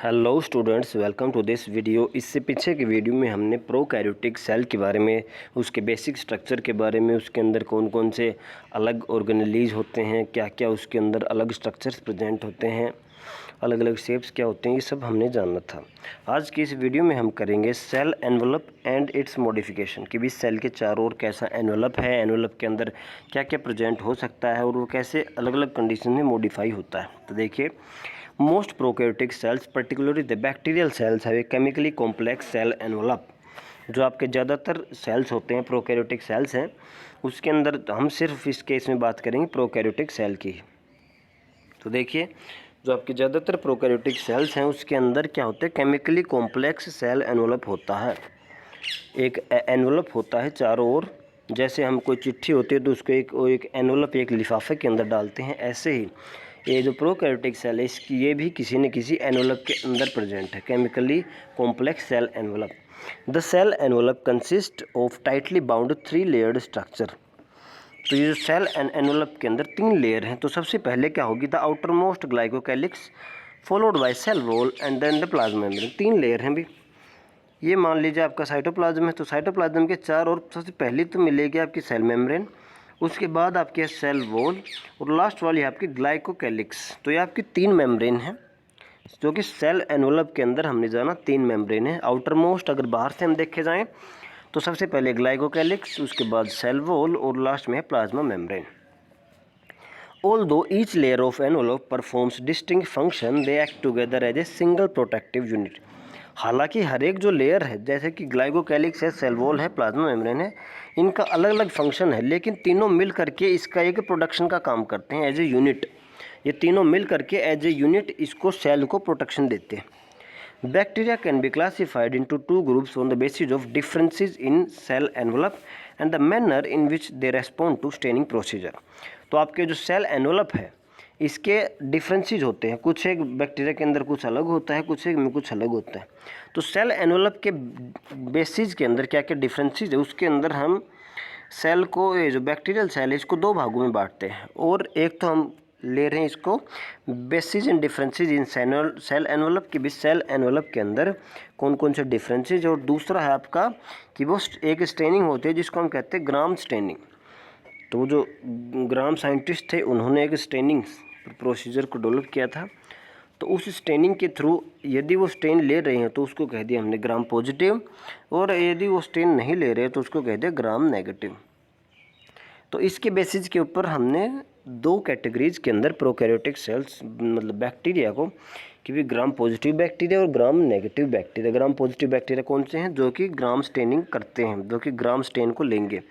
Hello students, welcome to this video. इससे पीछे की वीडियो में हमने प्रोकैरियोटिक सेल के बारे में, उसके बेसिक स्ट्रक्चर के बारे में, उसके अंदर कौन कौन से अलग ऑर्गेनेलीज होते हैं, क्या क्या उसके अंदर अलग स्ट्रक्चर्स प्रेजेंट होते हैं, अलग अलग शेप्स क्या होते हैं, ये सब हमने जानना था। आज की इस वीडियो में हम करेंगे cell envelope and its modification, कि भी सेल के चारों ओर कैसा एनवलप है, एनवलप के अंदर क्या क्या प्रेजेंट हो सकता है और वो कैसे अलग अलग कंडीशन में मॉडिफाई होता है। तो देखिए, most prokaryotic cells, particularly the bacterial cells, have a chemically complex cell envelope। जो आपके ज़्यादातर सेल्स होते हैं प्रोकैरियोटिक सेल्स हैं, उसके अंदर हम सिर्फ इस केस में बात करेंगे प्रोकैरियोटिक सेल की। तो देखिए, जो आपके ज़्यादातर प्रोकैरियोटिक सेल्स हैं उसके अंदर क्या होता है, केमिकली कॉम्प्लेक्स सेल एनवलप होता है। एक एनवलप होता है चारों ओर, जैसे हम कोई चिट्ठी होती है तो उसको एक एनवलप, एक लिफाफे के अंदर डालते हैं, ऐसे ही ये जो प्रोकैरियोटिक सेल है इसकी ये भी किसी न किसी एनवलप के अंदर प्रेजेंट है, chemically complex cell envelope. The cell envelope consist of tightly bound 3 layered structure. तो ये जो सेल एनवलप के अंदर 3 लेयर हैं, तो सबसे पहले क्या होगी, the outer most glycocalyx followed by cell wall and then the plasma membrane. 3 layer हैं भी। ये मान लीजिए आपका साइटोप्लाज्म है, तो साइटोप्लाज्म के चार और सबसे पहली तो मिलेगी आपकी सेल मेम्ब्रेन, उसके बाद आपकी सेल वॉल और लास्ट वाली आपकी ग्लाइकोकैलिक्स। तो ये आपकी 3 मेम्ब्रेन है, जो कि सेल एनवलप के अंदर हमने जाना 3 मेम्ब्रेन है। आउटर मोस्ट अगर बाहर से हम देखे जाएं तो सबसे पहले ग्लाइकोकैलिक्स, उसके बाद सेल वॉल और लास्ट में है plasma membrane. Although each layer of envelope performs distinct function, they act together as a single protective unit। हालांकि हर एक जो लेयर है, जैसे कि ग्लाइकोकैलिक्स है, सेल वॉल है, प्लाज्मा मेम्ब्रेन है, इनका अलग अलग फंक्शन है, लेकिन तीनों मिल करके इसका एक प्रोटेक्शन का काम करते हैं एज ए यूनिट। ये तीनों मिल करके एज ए यूनिट इसको सेल को प्रोटेक्शन देते हैं। Bacteria can be classified into 2 groups on the basis of differences in cell envelope and the manner in which they respond to staining procedure। तो आपके जो सेल एनवलप है इसके differences होते हैं, कुछ एक बैक्टीरिया के अंदर कुछ अलग होता है, कुछ एक में कुछ अलग होता है। तो सेल एनवलप के बेसिस के अंदर क्या क्या डिफरेंसेस है, उसके अंदर हम सेल को, ये जो बैक्टीरियल सेल है इसको 2 भागों में बांटते हैं, और एक तो हम ले रहे हैं इसको basis and differences in cell envelope, की भी सेल एनवलप के अंदर कौन कौन से डिफरेंसेस, और दूसरा है आपका कि वो एक स्टेनिंग होती है जिसको हम कहते हैं ग्राम स्टेनिंग। तो वो जो ग्राम साइंटिस्ट थे उन्होंने एक स्टेनिंग प्रोसीजर को डेवलप किया था, तो उस स्टेनिंग के थ्रू यदि वो स्टेन ले रहे हैं तो उसको कह दिया हमने ग्राम पॉजिटिव, और यदि वो स्टेन नहीं ले रहे तो उसको कह दिया ग्राम नेगेटिव। तो इसके बेसिस के ऊपर हमने 2 कैटेगरीज के अंदर प्रोकैरियोटिक सेल्स, मतलब बैक्टीरिया को, कि भी ग्राम पॉजिटिव बैक्टीरिया और gram negative bacteria. Gram positive bacteria कौन से हैं, जो कि ग्राम स्टेनिंग करते हैं, जो कि ग्राम स्टेन को लेंगे,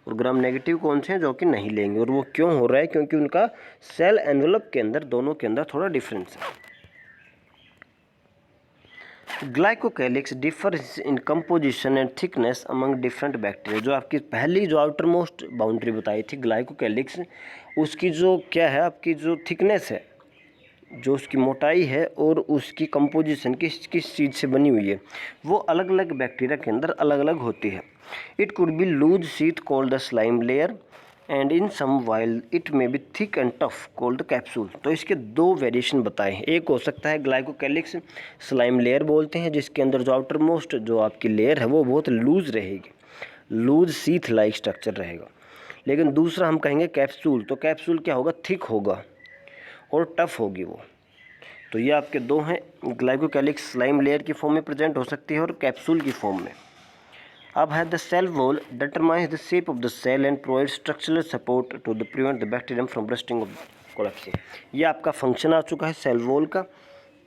और ग्राम नेगेटिव कौन से हैं, जो कि नहीं लेंगे। और वो क्यों हो रहा है, क्योंकि उनका सेल एनवलप के अंदर, दोनों के अंदर थोड़ा डिफरेंस है। Glycocalyx differs in composition and thickness among different bacteria. जो आपकी पहली जो आउटर मोस्ट बाउंड्री बताई थी ग्लाइकोकैलिक्स, उसकी जो क्या है, आपकी जो थिकनेस है, जो उसकी मोटाई है, और उसकी कंपोजिशन किस किस चीज़ से बनी हुई है, वो अलग अलग बैक्टीरिया के अंदर अलग अलग होती है। It could be loose sheath called the slime layer and in some while it may be thick and tough called capsule. तो इसके 2 वेरिएशन बताए हैं। एक हो सकता है ग्लाइकोकैलिक्स स्लाइम लेयर बोलते हैं, जिसके अंदर जो आउटर मोस्ट जो आपकी लेयर है वो बहुत लूज रहेगी, लूज शीथ लाइक स्ट्रक्चर रहेगा। लेकिन दूसरा हम कहेंगे कैप्सूल। तो कैप्सूल क्या होगा, थिक होगा और टफ होगी वो। तो ये आपके 2 हैं, ग्लाइकोकैलिक्स स्लाइम लेयर की फॉर्म में प्रेजेंट हो सकती है और कैप्सूल की फॉर्म में। अब है the cell wall determines the shape of the cell and provide structural support to the prevent the bacterium from bursting of collapsing. ये आपका फंक्शन आ चुका है सेल वॉल का।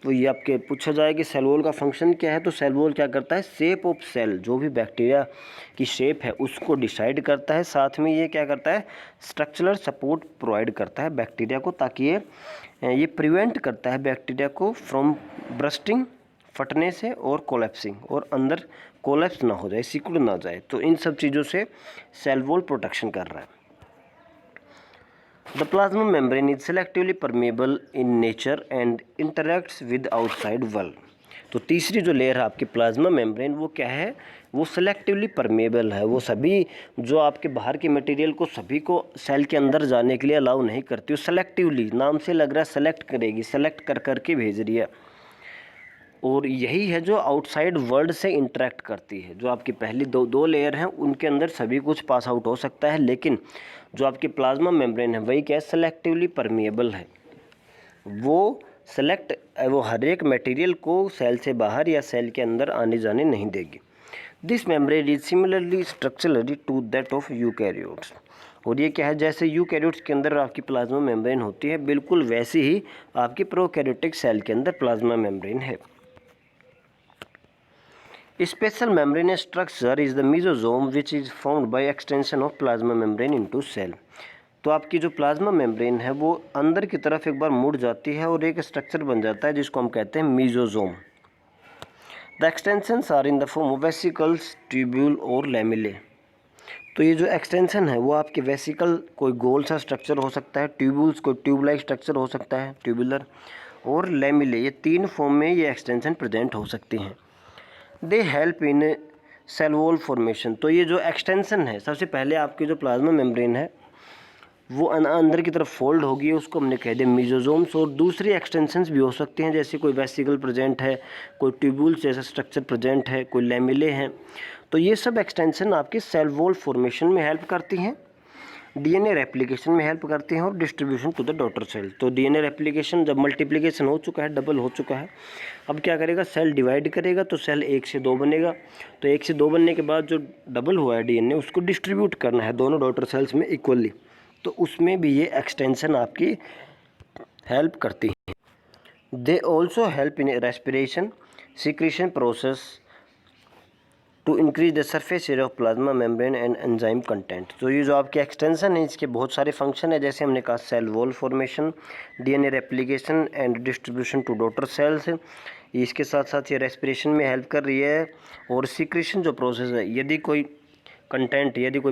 तो ये आपके पूछा जाए कि सेल वॉल का फंक्शन क्या है, तो सेल वॉल क्या करता है, शेप ऑफ सेल, जो भी बैक्टीरिया की शेप है उसको डिसाइड करता है, साथ में ये क्या करता है, स्ट्रक्चरल सपोर्ट प्रोवाइड करता है बैक्टीरिया को, ताकि ये प्रिवेंट करता है बैक्टीरिया को फ्रॉम बर्स्टिंग, फटने से, और कोलैप्सिंग, और अंदर कोलैप्स ना हो जाए, सिकुड़ ना जाए। तो इन सब चीज़ों से सेल वॉल प्रोटेक्शन कर रहा है। The plasma membrane is selectively permeable in nature and interacts with outside world. तो तीसरी जो लेयर है आपकी प्लाज्मा मेम्ब्रेन, वो क्या है, वो सेलेक्टिवली परमेबल है। वो सभी जो आपके बाहर के मटेरियल को सभी को सेल के अंदर जाने के लिए अलाउ नहीं करती, वो सेलेक्टिवली, नाम से लग रहा है सेलेक्ट करेगी, सेलेक्ट कर करके भेज रही है। और यही है जो आउटसाइड वर्ल्ड से इंटरेक्ट करती है। जो आपकी पहली दो लेयर हैं उनके अंदर सभी कुछ पास आउट हो सकता है, लेकिन जो आपकी प्लाज्मा मेम्ब्रेन है वही क्या है, सेलेक्टिवली परमिएबल है। वो हर एक मटेरियल को सेल से बाहर या सेल के अंदर आने जाने नहीं देगी। This membrane is similarly structurally to that of eukaryotes. और ये क्या है, जैसे यूकैरियोट्स के अंदर आपकी प्लाज्मा मेम्ब्रेन होती है, बिल्कुल वैसी ही आपकी प्रोकैरियोटिक सेल के अंदर प्लाज्मा मेम्ब्रेन है। Special membrane structure is the mesosome which is found by extension of plasma membrane into cell. तो आपकी जो प्लाज्मा मेम्ब्रेन है वो अंदर की तरफ एक बार मुड़ जाती है और एक स्ट्रक्चर बन जाता है जिसको हम कहते हैं mesosome. The extensions are in the form of vesicles, tubule और लैमिले। तो ये जो एक्सटेंशन है वो आपके वेसिकल कोई गोल सा स्ट्रक्चर हो सकता है, ट्यूब्यूल्स कोई ट्यूब लाइक स्ट्रक्चर हो सकता है, ट्यूबुलर, और लैमिले, ये तीन फॉर्म में ये एक्सटेंशन प्रेजेंट हो सकती हैं। They help in cell wall formation. तो ये जो एक्सटेंशन है, सबसे पहले आपकी जो प्लाज्मा मेम्ब्रेन है वो अंदर की तरफ फोल्ड होगी, उसको हमने कह दिया मेसोसोम्स। और दूसरी एक्सटेंशंस भी हो सकती हैं, जैसे कोई वेसिकल प्रेजेंट है, कोई ट्यूब्यूल्स जैसा स्ट्रक्चर प्रेजेंट है, कोई लैमिले हैं। तो ये सब एक्सटेंशन आपके सेल वॉल फॉर्मेशन में हेल्प करती हैं, डीएनए रेप्लिकेशन में हेल्प करती हैं और distribution to the daughter cell. तो डीएनए रेप्लिकेशन जब मल्टीप्लिकेशन हो चुका है, डबल हो चुका है, अब क्या करेगा, सेल डिवाइड करेगा तो सेल 1 से 2 बनेगा। तो 1 से 2 बनने के बाद जो डबल हुआ है डीएनए उसको डिस्ट्रीब्यूट करना है दोनों डॉटर सेल्स में इक्वली, तो उसमें भी ये एक्सटेंशन आपकी हेल्प करती है। They also help in respiration secretion process to increase the surface area of plasma membrane and enzyme content. तो ये जो आपके एक्सटेंशन है इसके बहुत सारे फंक्शन है, जैसे हमने कहा cell wall formation, DNA replication and distribution to daughter cells. इसके साथ साथ ये रेस्पिरेशन में हेल्प कर रही है, और सिक्रीशन जो प्रोसेस है, यदि कोई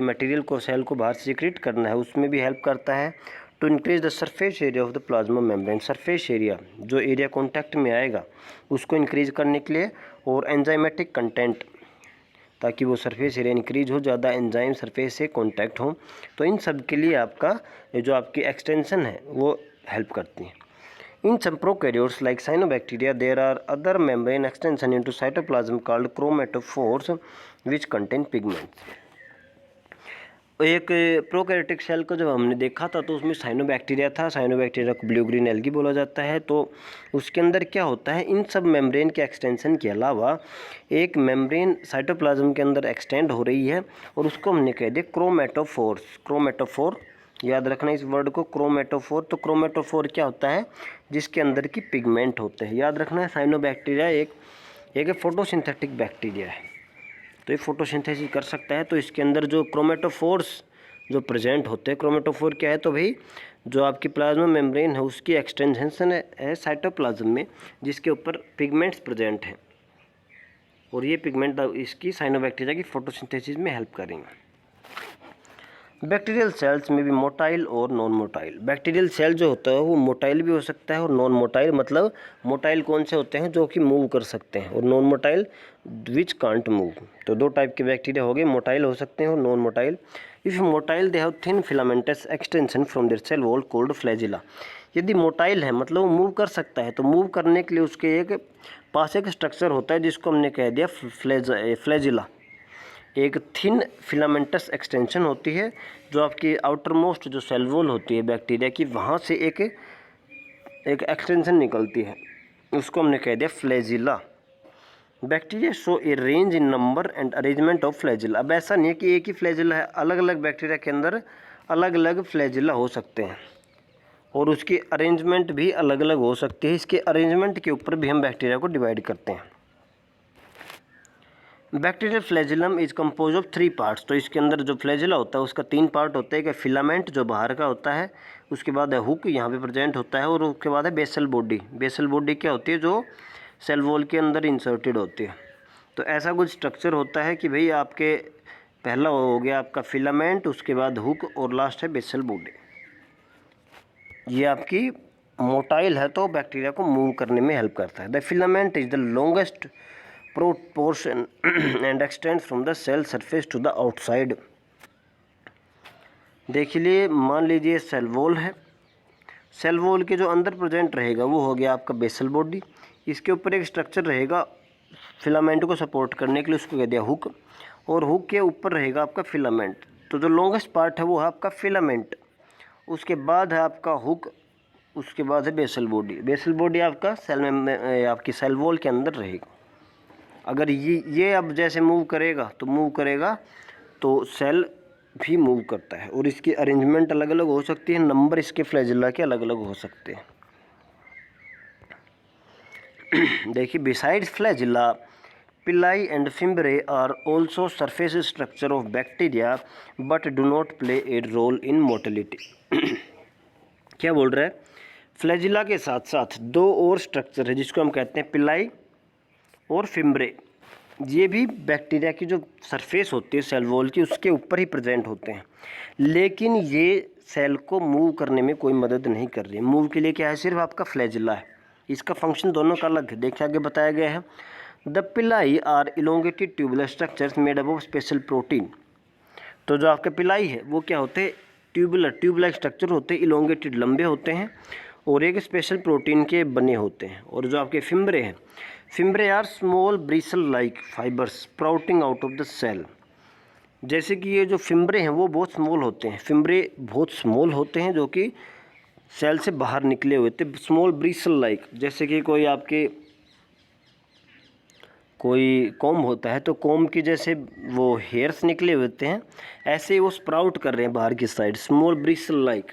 मटेरियल को सेल को बाहर सीक्रेट करना है उसमें भी हेल्प करता है। To increase the surface area of the plasma membrane, surface area जो एरिया कॉन्टैक्ट में आएगा उसको इंक्रीज करने के लिए, और एंजाइमेटिक कंटेंट ताकि वो सरफेस एरिया इंक्रीज हो, ज़्यादा एंजाइम सरफेस से कॉन्टैक्ट हो। तो इन सब के लिए आपका जो आपकी एक्सटेंशन है वो हेल्प करती है। In some prokaryotes like cyanobacteria, there are other membrane extension into cytoplasm called chromatophores which contain pigments. एक प्रोकैरियोटिक सेल को जब हमने देखा था तो उसमें साइनोबैक्टीरिया था, साइनोबैक्टीरिया को ब्लू ग्रीन एल्गी बोला जाता है। तो उसके अंदर क्या होता है, इन सब मेम्ब्रेन के एक्सटेंशन के अलावा एक मेम्ब्रेन साइटोप्लाज्म के अंदर एक्सटेंड हो रही है और उसको हमने कह दिया क्रोमेटोफोर्स। क्रोमेटोफोर याद रखना इस वर्ड को, क्रोमेटोफोर। तो क्रोमेटोफोर क्या होता है, जिसके अंदर की पिगमेंट होते हैं। याद रखना है साइनोबैक्टीरिया एक फोटोसिंथेटिक बैक्टीरिया है, तो ये फोटोसिंथेसिस कर सकता है। तो इसके अंदर जो क्रोमेटोफोर्स जो प्रेजेंट होते हैं, क्रोमेटोफोर क्या है, तो भाई जो आपकी प्लाज्मा मेम्ब्रेन है उसकी एक्सटेंशन है साइटोप्लाज्म में, जिसके ऊपर पिगमेंट्स प्रेजेंट हैं, और ये पिगमेंट इसकी साइनोबैक्टीरिया की फोटोसिंथेसिस में हेल्प करेंगे। बैक्टीरियल सेल्स में भी मोटाइल और नॉन मोटाइल। बैक्टीरियल सेल जो होता है वो मोटाइल भी हो सकता है और नॉन मोटाइल, मतलब मोटाइल कौन से होते हैं, जो कि मूव कर सकते हैं, और non motile which can't move. तो दो टाइप के बैक्टीरिया हो गए, मोटाइल हो सकते हैं और non motile. If motile they have thin filamentous extension from their cell wall called flagella. यदि मोटाइल है मतलब वो मूव कर सकता है, तो मूव करने के लिए उसके एक पास एक स्ट्रक्चर होता है जिसको हमने कह दिया फ्लैजिला। एक थिन फिलामेंटस एक्सटेंशन होती है जो आपकी आउटर मोस्ट जो सेल वॉल होती है बैक्टीरिया की, वहाँ से एक एक्सटेंशन निकलती है, उसको हमने कह दिया flagella. Bacteria show A range in number and arrangement of flagella. अब ऐसा नहीं है कि एक ही फ्लैजिला है, अलग अलग बैक्टीरिया के अंदर अलग अलग फ्लैजिला हो सकते हैं और उसकी अरेंजमेंट भी अलग अलग हो सकती है। इसके अरेंजमेंट के ऊपर भी हम बैक्टीरिया को डिवाइड करते हैं। Bacterial flagellum is compose of 3 parts. तो इसके अंदर जो फ्लैजिला होता है उसका 3 पार्ट होते हैं कि फिलामेंट जो बाहर का होता है, उसके बाद है हुक यहाँ पे प्रेजेंट होता है, और उसके बाद है बेसल बॉडी। बेसल बॉडी क्या होती है, जो सेल वॉल के अंदर इंसर्टेड होती है। तो ऐसा कुछ स्ट्रक्चर होता है कि भाई आपके पहला हो गया आपका फिलामेंट, उसके बाद हुक और लास्ट है बेसल बॉडी। ये आपकी मोटाइल है तो बैक्टीरिया को मूव करने में हेल्प करता है। The filament is the longest portion and extends from the cell surface to the outside। देखिए मान लीजिए सेल वॉल है, सेल वॉल के जो अंदर प्रेजेंट रहेगा वो हो गया आपका बेसल बॉडी, इसके ऊपर एक स्ट्रक्चर रहेगा फिलामेंट को सपोर्ट करने के लिए, उसको कह दिया हुक, और हुक के ऊपर रहेगा आपका फिलामेंट। तो जो लॉन्गेस्ट पार्ट है वो है आपका फिलामेंट, उसके बाद है आपका हुक, उसके बाद है बेसल बॉडी। बेसल बॉडी आपका सेल में आपकी सेल वॉल के अंदर रहेगा। अगर ये अब जैसे मूव करेगा तो सेल भी मूव करता है, और इसकी अरेंजमेंट अलग अलग हो सकती है, नंबर इसके फ्लैजिला के अलग अलग हो सकते हैं। देखिए, besides flagella, pili and fimbriae are also surface structure of bacteria but do not play a role in motility. क्या बोल रहा है, फ्लैजिला के साथ साथ दो और स्ट्रक्चर है जिसको हम कहते हैं पिलाई और फिम्ब्रे। ये भी बैक्टीरिया की जो सरफेस होती है सेल वॉल की, उसके ऊपर ही प्रेजेंट होते हैं, लेकिन ये सेल को मूव करने में कोई मदद नहीं कर रही। मूव के लिए क्या है, सिर्फ आपका फ्लैजिला है। इसका फंक्शन दोनों का अलग है, देखिए आगे बताया गया है। The pili are elongated tubular structures made up of special protein. तो जो आपके पिलाई है वो क्या होते हैं, ट्यूबुलर स्ट्रक्चर होते हैं, इलोंगेटेड लंबे होते हैं, और एक स्पेशल प्रोटीन के बने होते हैं। और जो आपके फिम्ब्रे हैं, fimbriae are small bristle like fibres sprouting out of the cell. जैसे कि ये जो फिम्ब्रे हैं वो बहुत स्मॉल होते हैं, फिम्ब्रे बहुत स्मॉल होते हैं जो कि सेल से बाहर निकले हुए थे। स्मॉल ब्रिसल लाइक, जैसे कि कोई आपके कोई कॉम होता है तो कॉम की जैसे वो हेयर्स निकले होते हैं, ऐसे ही वो स्प्राउट कर रहे हैं बाहर की side. Small bristle like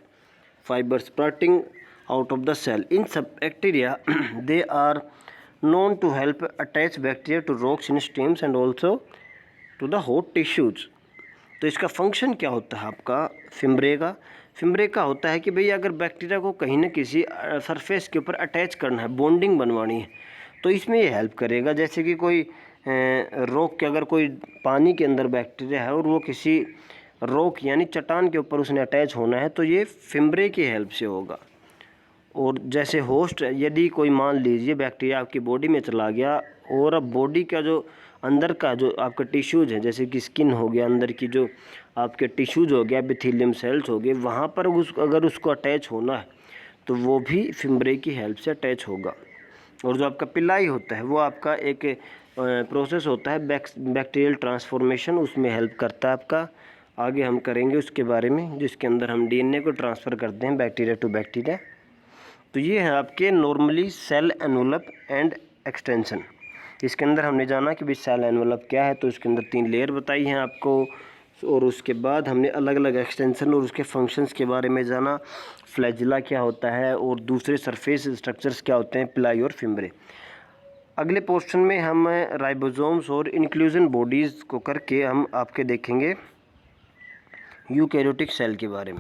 fibre sprouting out of the cell in some bacteria they are known to help attach bacteria to rocks in streams and also to the hot tissues। तो इसका function क्या होता है आपका fimbriae का होता है कि भैया अगर बैक्टीरिया को कहीं ना किसी सरफेस के ऊपर अटैच करना है, बॉन्डिंग बनवानी है, तो इसमें ये हेल्प करेगा। जैसे कि कोई रॉक के, अगर कोई पानी के अंदर बैक्टीरिया है और वो किसी रॉक यानी चट्टान के ऊपर उसने अटैच होना है, तो ये फिम्ब्रे की हेल्प से होगा। और जैसे होस्ट, यदि कोई मान लीजिए बैक्टीरिया आपकी बॉडी में चला गया, और अब बॉडी का जो अंदर का जो आपका टिश्यूज़ है, जैसे कि स्किन हो गया, अंदर की जो आपके टिश्यूज़ हो गया, एपिथेलियम सेल्स हो गए, वहाँ पर अगर उसको अटैच होना है तो वो भी फिम्ब्रे की हेल्प से अटैच होगा। और जो आपका पिलाई होता है वो आपका एक प्रोसेस होता है बैक्टीरियल ट्रांसफॉर्मेशन, उसमें हेल्प करता है आपका। आगे हम करेंगे उसके बारे में, जिसके अंदर हम DNA को ट्रांसफ़र करते हैं बैक्टीरिया टू बैक्टीरिया। तो ये है आपके normally cell envelope and extension. इसके अंदर हमने जाना कि भाई सेल एनवलप क्या है, तो इसके अंदर 3 लेयर बताई हैं आपको, और उसके बाद हमने अलग अलग एक्सटेंशन और उसके फंक्शंस के बारे में जाना, फ्लैजिला क्या होता है और दूसरे सरफेस स्ट्रक्चर्स क्या होते हैं, पिलाई और फिम्ब्रे। अगले पोर्शन में हम राइबोसोम्स और इंक्लूजन बॉडीज़ को करके हम आपके देखेंगे यूकैरियोटिक सेल के बारे में।